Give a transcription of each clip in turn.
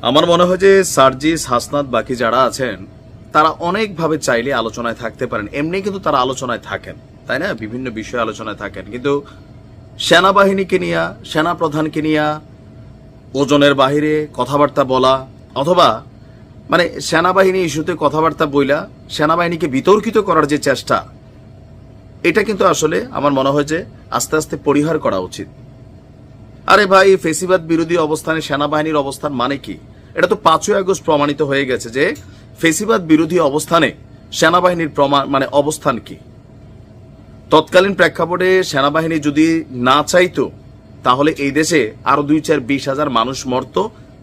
আমার মনে হয় যে সার্জিস, হাসনাত, বাকি যারা আছেন তারা অনেকভাবে চাইলে আলোচনায় থাকতে পারেন। এমনি কিন্তু তারা আলোচনায় থাকেন, তাই না? বিভিন্ন বিষয়ে আলোচনায় থাকেন, কিন্তু সেনাবাহিনীকে নিয়ে, সেনা প্রধানকে নিয়ে ওজনের বাহিরে কথাবার্তা বলা, অথবা মানে সেনাবাহিনী ইস্যুতে কথাবার্তা বইলা সেনাবাহিনীকে বিতর্কিত করার যে চেষ্টা, এটা কিন্তু আসলে আমার মনে হয় যে আস্তে আস্তে পরিহার করা উচিত। আরে ভাই, ফেসিবাদ বিরোধী অবস্থানে সেনাবাহিনীর অবস্থান মানে কি? এটা তো 5ই আগস্ট প্রমাণিত হয়ে গেছে যে ফেসিবাদ বিরোধী অবস্থানে সেনাবাহিনীর মানে অবস্থান কি। তৎকালীন প্রেক্ষাপটে সেনাবাহিনী যদি না চাইতো তাহলে এই দেশে আরো 2-4-20,000 মানুষ মরত,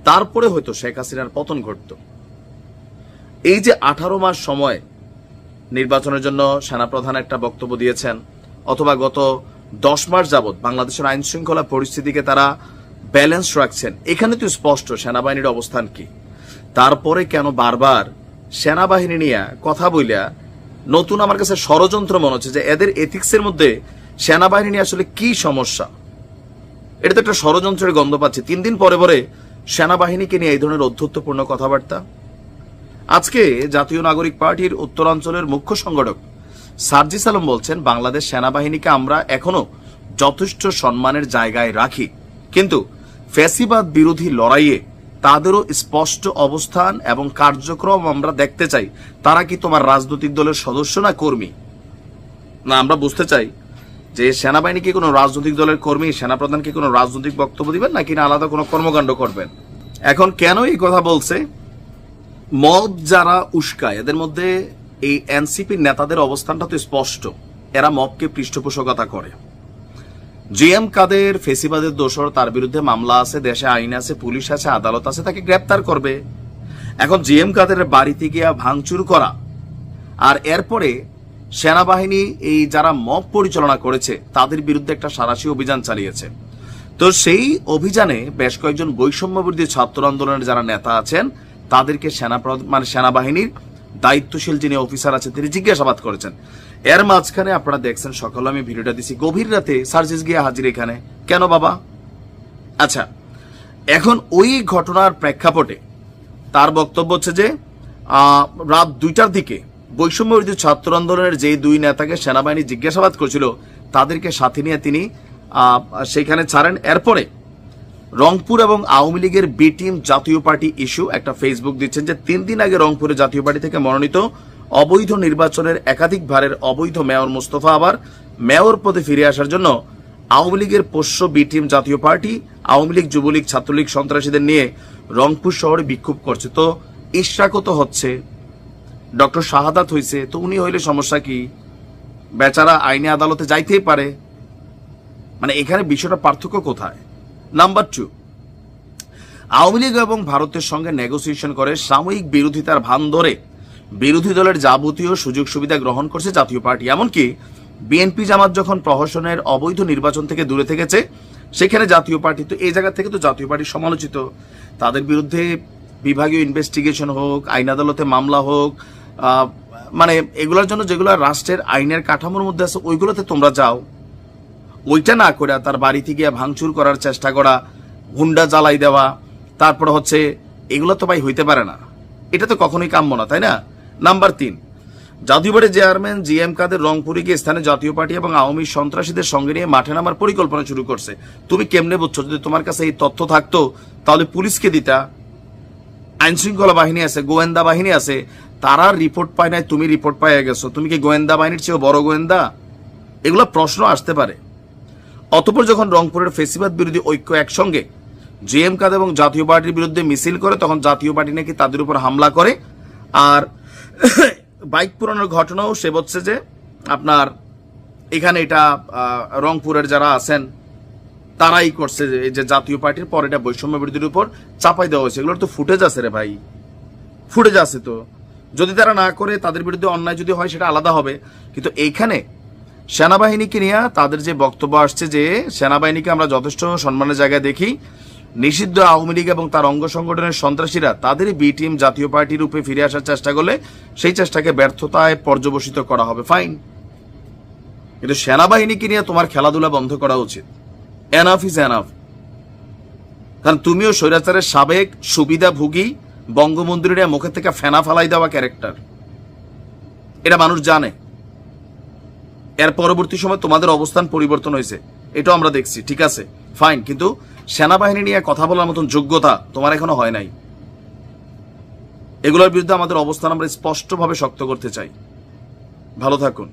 তারপরে হয়তো শেখ হাসিনার পতন ঘটত। এই যে 18 মাস সময় নির্বাচনের জন্য সেনাপ্রধান একটা বক্তব্য দিয়েছেন, অথবা গত 10 মাস যাবৎ বাংলাদেশের আইন শৃঙ্খলা পরিস্থিতিকে তারা ব্যালেন্স রাখছেন, এখানে তো স্পষ্ট সেনাবাহিনীর অবস্থান কি। তারপরে কেন বারবার সেনাবাহিনী নিয়ে কথা বইলা নতুন আমার কাছে ষড়যন্ত্র মনে হচ্ছে যে এদের এথিক্সের মধ্যে সেনাবাহিনী নিয়ে আসলে কি সমস্যা। এটা তো একটা ষড়যন্ত্রের গন্ধ পাচ্ছে 3 দিন পরে পরে সেনাবাহিনীকে নিয়ে এই ধরনের অধ্যত্বপূর্ণ কথাবার্তা। আজকে জাতীয় নাগরিক পার্টির উত্তরাঞ্চলের মুখ্য সংগঠক সার্জিস আলম বলছেন, বাংলাদেশ সেনাবাহিনীকে আমরা এখনো যথেষ্ট সম্মানের জায়গায় রাখি, কিন্তু ফ্যাসিবাদ বিরোধী লড়াইয়ে তাদেরও স্পষ্ট অবস্থান এবং কার্যক্রম আমরা দেখতে চাই। তারা কি তোমার রাজনৈতিক দলের সদস্য না কর্মী? না, আমরা বুঝতে চাই যে সেনাবাহিনী কি কোনো রাজনৈতিক দলের কর্মী, সেনাপ্রধান কি কোনো রাজনৈতিক বক্তব্য দিবেন নাকি না আলাদা কোনো কর্মকাণ্ড করবেন। এখন কেন এই কথা বলছে? মব যারা উস্কায় এদের মধ্যে এই এনসিপির নেতাদের অবস্থানটা তো স্পষ্ট, এরা মবকে পৃষ্ঠপোষকতা করে। জিএম কাদের ফেসিবাদের দোষর, তার বিরুদ্ধে মামলা আছে, দেশে আইন আছে, পুলিশ আছে, আদালত আছে, তাকে গ্রেপ্তার করবে। এখন জিএম কাদের বাড়িতে গিয়া ভাঙচুর করা, আর এরপরে সেনাবাহিনী এই যারা মব পরিচালনা করেছে তাদের বিরুদ্ধে একটা সাঁড়াশি অভিযান চালিয়েছে। তো সেই অভিযানে বেশ কয়েকজন বৈষম্য বিরোধী ছাত্র আন্দোলনের যারা নেতা আছেন তাদেরকে সেনাবাহিনীর দায়িত্বশীল যিনি অফিসার আছে তিনি জিজ্ঞাসাবাদ করেছেন। এর মাঝখানে আপনারা দেখছেন, সকালে আমি ভিডিওটা দিছি, গভীর রাতে সার্জিস গিয়ে হাজির এখানে। কেন বাবা? আচ্ছা, এখন ওই ঘটনার প্রেক্ষাপটে তার বক্তব্য হচ্ছে যে রাত 2টার দিকে বৈষম্য বিরোধী ছাত্র আন্দোলনের যে 2 নেতাকে সেনাবাহিনী জিজ্ঞাসাবাদ করেছিল তাদেরকে সাথে নিয়ে তিনি সেখানে ছাড়েন। এরপরে রংপুর এবং আওয়ামী লীগের বি টিম জাতীয় পার্টি ইস্যু একটা ফেসবুক দিচ্ছেন যে 3 দিন আগে রংপুরে জাতীয় পার্টি থেকে মনোনীত অবৈধ নির্বাচনের একাধিকবারের অবৈধ মেয়র মোস্তফা আবার মেয়র পদে ফিরে আসার জন্য আওয়ামী লীগের পোষ্য বি টিম জাতীয় পার্টি, আওয়ামী লীগ, যুবলীগ, ছাত্রলীগ সন্ত্রাসীদের নিয়ে রংপুর শহরে বিক্ষোভ করছে। তো ইশরাকও তো হচ্ছে, ডক্টর শাহাদাত হয়েছে, তো উনি হইলে সমস্যা কি? বেচারা আইনে আদালতে যাইতেই পারে। মানে এখানে বিষয়টা পার্থক্য কোথায়? নাম্বার 2, আওয়ামী লীগ এবং ভারতের সঙ্গে নেগোসিয়েশন করে সাময়িক বিরোধিতার ভান ধরে বিরোধী দলের যাবতীয় সুযোগ সুবিধা গ্রহণ করছে জাতীয় পার্টি। এমনকি বিএনপি জামাত যখন প্রহসনের অবৈধ নির্বাচন থেকে দূরে থেকেছে সেখানে জাতীয় পার্টি, তো এই জায়গা থেকে তো জাতীয় পার্টি সমালোচিত। তাদের বিরুদ্ধে বিভাগীয় ইনভেস্টিগেশন হোক, আইন আদালতে মামলা হোক, মানে এগুলোর জন্য যেগুলো রাষ্ট্রের আইনের কাঠামোর মধ্যে আছে ওইগুলোতে তোমরা যাও। ওইটা না করে তার বাড়িতে গিয়ে ভাঙচুর করার চেষ্টা করা, হুন্ডা জ্বালাই দেওয়া, তারপর হচ্ছে এগুলো তো ভাই হইতে পারে না, এটা তো কখনোই কাম্য না, তাই না? নাম্বার 3, জাতীয় পার্টির চেয়ারম্যান জিএম কাদের রংপুরে গিয়ে স্থানে জাতীয় পার্টি এবং আওয়ামী সন্ত্রাসীদের সঙ্গে নিয়ে মাঠে নামার পরিকল্পনা শুরু করছে। তুমি কেমনে বুঝছো? যদি তোমার কাছে এই তথ্য থাকতো তাহলে পুলিশকে দিতা। আইন শৃঙ্খলা বাহিনী আছে, গোয়েন্দা বাহিনী আছে, তারা রিপোর্ট পায় নাই, তুমি রিপোর্ট পাইয়া গেছো। তুমি কি গোয়েন্দা বাহিনীর চেয়েও বড় গোয়েন্দা? এগুলো প্রশ্ন আসতে পারে। অতঃপর যখন রংপুরের ফেসিবাদ বিরোধী ঐক্য একসঙ্গে জিএম কাদের এবং জাতীয় পার্টির বিরুদ্ধে মিছিল করে তখন জাতীয় পার্টি নাকি তাদের উপর হামলা করে। আর বাইক পুরানোর ঘটনাও সে বলছে যে আপনার এখানে এটা রংপুরের যারা আছেন তারাই করছে, যে জাতীয় পার্টির পর এটা বৈষম্য বিরোধীর উপর চাপাই দেওয়া হয়েছে। এগুলোর তো ফুটেজ আছে রে ভাই, ফুটেজ আছে। তো যদি তারা না করে, তাদের বিরুদ্ধে অন্যায় যদি হয় সেটা আলাদা হবে, কিন্তু এইখানে সেনাবাহিনীকে নিয়ে তাদের যে বক্তব্য আসছে যে সেনাবাহিনীকে আমরা যথেষ্ট সম্মানের জায়গায় দেখি, নিষিদ্ধ আওয়ামী লীগ এবং তার অঙ্গ সংগঠনের সন্ত্রাসীরা তাদের বি টিম জাতীয় পার্টির রূপে ফিরে আসার চেষ্টা করলে সেই চেষ্টাকে ব্যর্থতায় পর্যবসিত করা হবে, ফাইন। কিন্তু সেনাবাহিনীকে নিয়ে তোমার খেলাধুলা বন্ধ করা উচিত। Enough is enough. কারণ তুমিও স্বৈরাচারের সাবেক সুবিধাভোগী, বঙ্গবন্ধুর মুখের থেকে ফেনা ফালাই দেওয়া ক্যারেক্টার, এটা মানুষ জানে। এর পরবর্তী সময় তোমাদের অবস্থান পরিবর্তন হয়েছে, এটাও আমরা দেখছি, ঠিক আছে ফাইন, কিন্তু সেনাবাহিনী নিয়ে কথা বলার মতন যোগ্যতা তোমার এখনো হয় নাই। এগুলোর বিরুদ্ধে আমাদের অবস্থান আমরা স্পষ্টভাবে শক্ত করতে চাই। ভালো থাকুন।